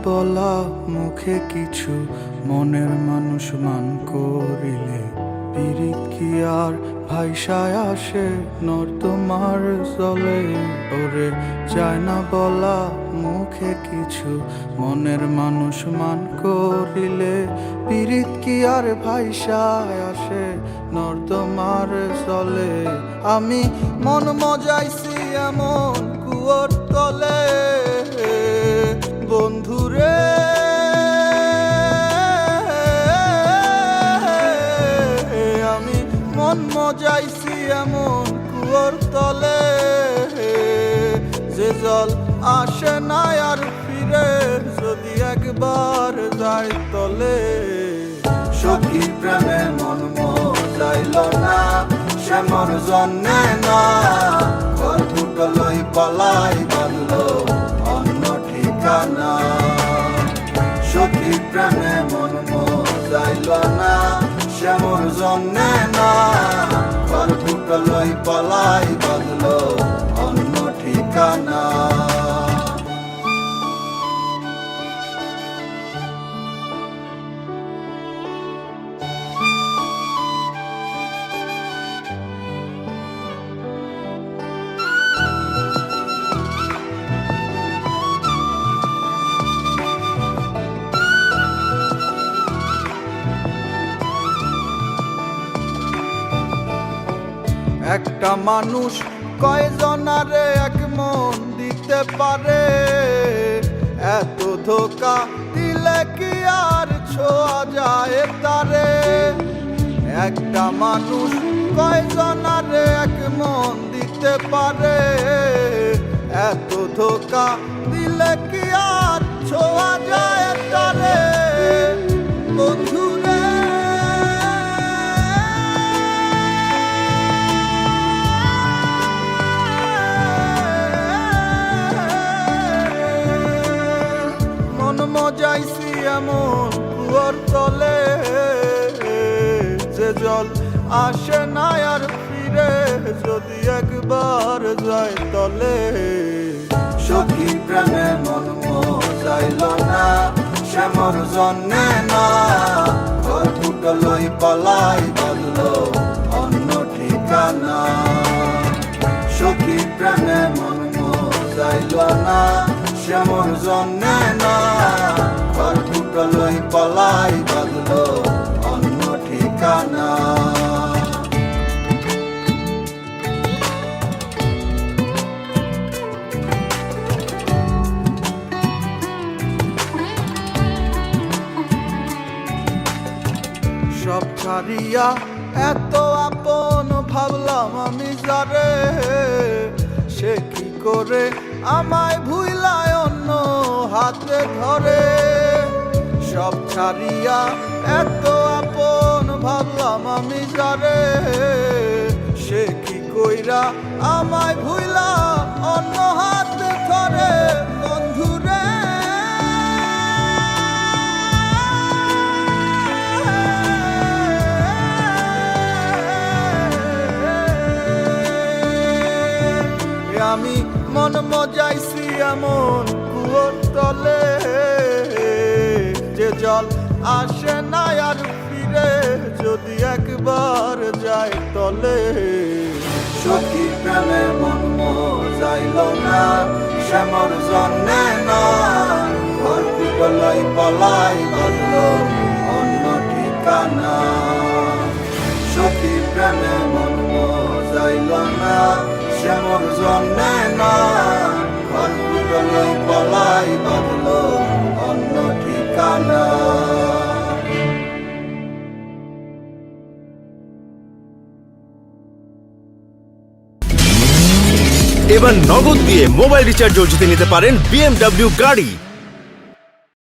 বলা মুখে কিছু মনের মানুষ মান করিলে পিরিত কি আর ভাইসায় আসে নর্দমার জলে ওরে চায় না বলা মুখে কিছু মনের মানুষ মান করিলে পিরিত কি আর ভাইসায় আসে নর্দমার জলে আমি মন মজাইছি এমন কুয়োর তলে বন্ধুরে আমি মন মজাইছি এমন কুয়োর তলে যে জল আসে না আর ফিরে যদি একবার যায় তলে সখী প্রেমে মন মজাইল না সে মোর জন্যে না ঘর ফুটলই পালাই বাঁধলো অন্য ঠিকানা সখী প্রেমে মন মজাইল না সে মোর জন্যে না ঘর ফুটলই পালাই বাঁধলো অন্য ঠিকানা একটা মানুষ কয়জনারে এক মন দিতে পারে এত ধোকা দিলে কি আর ছোঁয়া যায় তারে একটা মানুষ কয়জনারে এক মন দিতে পারে এত ধোকা দিলে কি আর ছোঁয়া যায় তারে বন্ধুরে মজাইছি এমন কুয়োর তলে যে জল আসে না আর ফিরে যদি একবার যায় তলে সখী প্রেমে মন মজাইল না সে মোর জন্যে না ঘর ফুটলই পালাই বাঁধলো অন্য ঠিকানা সখী প্রেমে মন মজাইল না সে মোর জন্যে না ঘর ফুটলই পালাই বাঁধলো অন্য ঠিকানা সব ছাড়িয়া এত আপন ভাবলাম আমি যারে সে কি করে আমায় ভুইলায় অন্য হাতে ধরে সব ছাড়িয়া এত আপন ভাবলাম আমি যারে সে কি কইরা আমায় ভুইলা অন্য হাতে ধরে বন্ধুরে আমি মন মজাইছি এমন কুয়োর তলে যে জল আসে না আর ফিরে যদি একবার যায় তলে সখী প্রেমে মন মজাইল না সে মোর জন্যে না ঘর ফুটলই পালাই বাঁধলো অন্য ঠিকানা সখী প্রেমে মন মজাইল না সে মোর জন্যে না ঘর ফুটলই পালাই বাঁধলো অন্য ঠিকানা এবার নগদ দিয়ে মোবাইল রিচার্জও জিতে নিতে পারেন BMW গাড়ি।